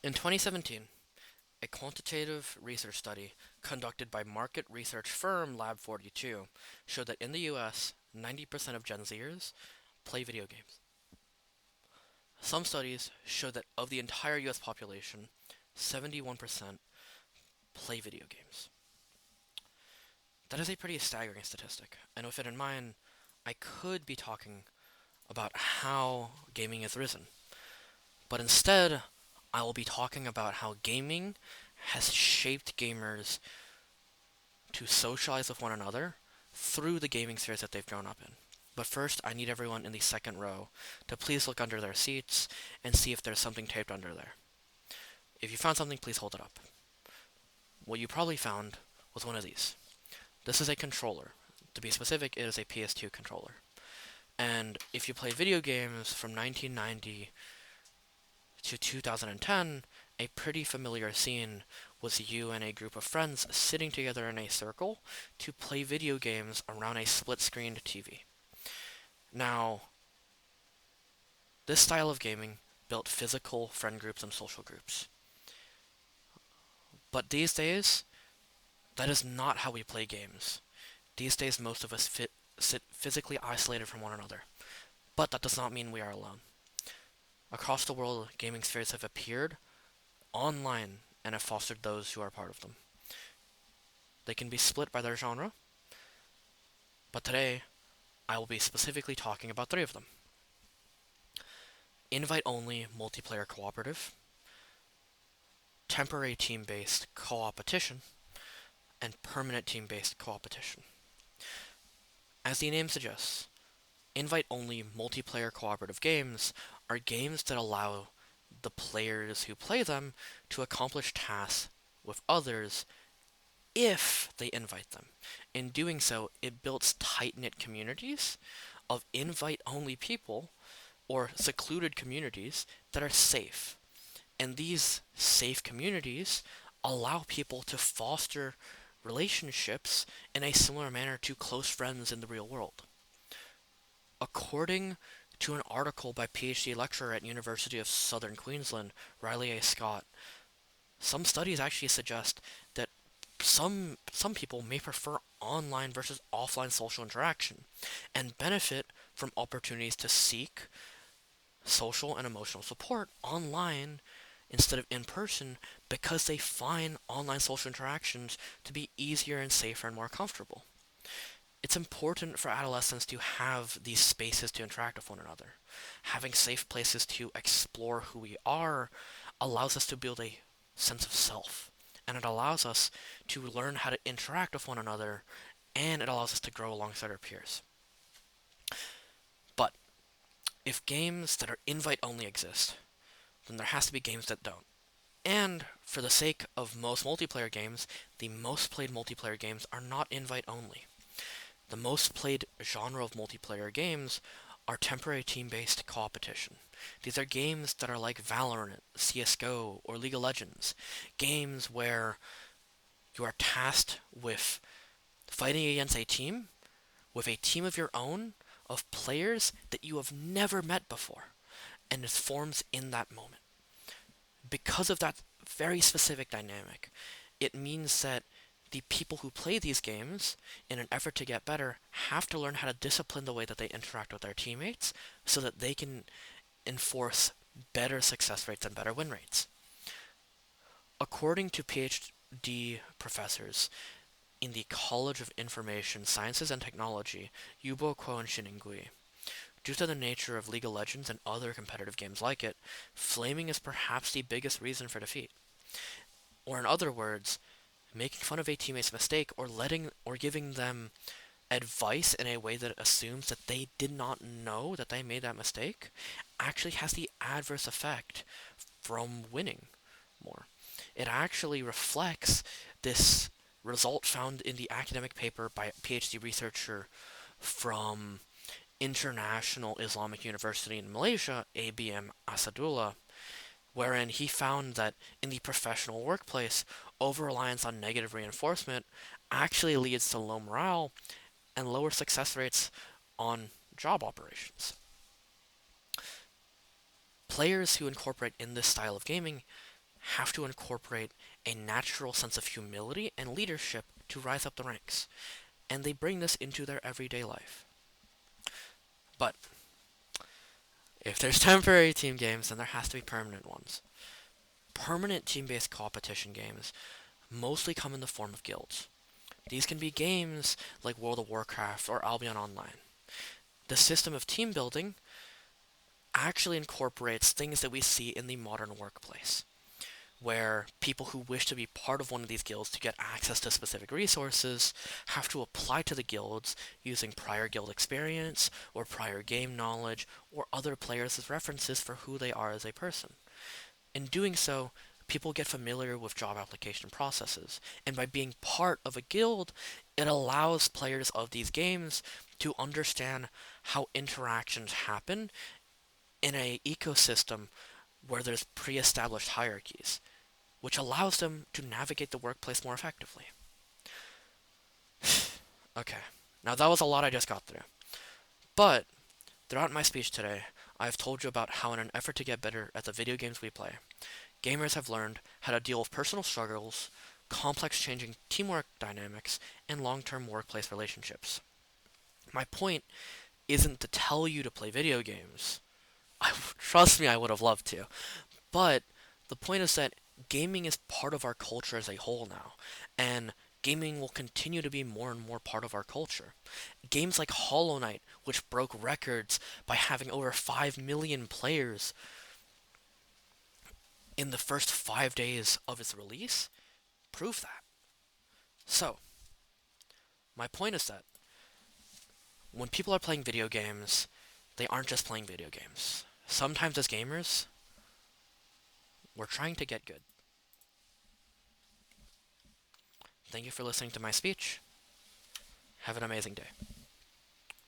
In 2017, a quantitative research study conducted by market research firm Lab 42 showed that in the US, 90% of Gen Zers play video games. Some studies show that of the entire US population, 71% play video games. That is a pretty staggering statistic, and with it in mind, I could be talking about how gaming has risen. But instead, I will be talking about how gaming has shaped gamers to socialize with one another through the gaming spheres that they've grown up in. But first, I need everyone in the second row to please look under their seats and see if there's something taped under there. If you found something, please hold it up. What you probably found was one of these. This is a controller. To be specific, it is a PS2 controller. And if you play video games from 1990 to 2010, a pretty familiar scene was you and a group of friends sitting together in a circle to play video games around a split-screened TV. Now, this style of gaming built physical friend groups and social groups. But these days, that is not how we play games. These days, most of us sit physically isolated from one another. But that does not mean we are alone. Across the world, gaming spheres have appeared online and have fostered those who are part of them. They can be split by their genre, but today I will be specifically talking about three of them: invite only multiplayer cooperative, temporary team based co-opetition, and permanent team based co-opetition. As the name suggests, invite only multiplayer cooperative games are games that allow the players who play them to accomplish tasks with others if they invite them. In doing so, it builds tight knit communities of invite only people or secluded communities that are safe. And these safe communities allow people to foster relationships in a similar manner to close friends in the real world. According to an article by PhD lecturer at University of Southern Queensland, Riley A. Scott, some studies actually suggest that some people may prefer online versus offline social interaction and benefit from opportunities to seek social and emotional support online instead of in person because they find online social interactions to be easier and safer and more comfortable. It's important for adolescents to have these spaces to interact with one another. Having safe places to explore who we are allows us to build a sense of self, and it allows us to learn how to interact with one another, and it allows us to grow alongside our peers. But if games that are invite only exist, then there has to be games that don't. And for the sake of most multiplayer games, the most played multiplayer games are not invite only. The most played genre of multiplayer games are temporary team-based competition. These are games that are like Valorant, CSGO, or League of Legends. Games where you are tasked with fighting against a team, with a team of your own, of players that you have never met before, and it forms in that moment. Because of that very specific dynamic, it means that the people who play these games, in an effort to get better, have to learn how to discipline the way that they interact with their teammates so that they can enforce better success rates and better win rates. According to PhD professors in the College of Information Sciences and Technology, Yubo Kuo and Shin Gui, due to the nature of League of Legends and other competitive games like it, flaming is perhaps the biggest reason for defeat. Or in other words, making fun of a teammate's mistake or letting or giving them advice in a way that assumes that they did not know that they made that mistake actually has the adverse effect from winning more. It actually reflects this result found in the academic paper by a PhD researcher from International Islamic University in Malaysia, ABM Asadullah, wherein he found that in the professional workplace, over-reliance on negative reinforcement actually leads to low morale and lower success rates on job operations. Players who incorporate in this style of gaming have to incorporate a natural sense of humility and leadership to rise up the ranks, and they bring this into their everyday life. But if there's temporary team games, then there has to be permanent ones. Permanent team-based competition games mostly come in the form of guilds. These can be games like World of Warcraft or Albion Online. The system of team building actually incorporates things that we see in the modern workplace, where people who wish to be part of one of these guilds to get access to specific resources have to apply to the guilds using prior guild experience or prior game knowledge or other players as references for who they are as a person. In doing so, people get familiar with job application processes, and by being part of a guild, it allows players of these games to understand how interactions happen in an ecosystem where there's pre-established hierarchies, which allows them to navigate the workplace more effectively. Okay, now that was a lot I just got through. But throughout my speech today, I've told you about how in an effort to get better at the video games we play, gamers have learned how to deal with personal struggles, complex changing teamwork dynamics, and long-term workplace relationships. My point isn't to tell you to play video games. Trust me, I would have loved to. But the point is that gaming is part of our culture as a whole now, and gaming will continue to be more and more part of our culture. Games like Hollow Knight, which broke records by having over 5 million players in the first 5 days of its release, prove that. So, my point is that when people are playing video games, they aren't just playing video games. Sometimes as gamers, we're trying to get good. Thank you for listening to my speech. Have an amazing day.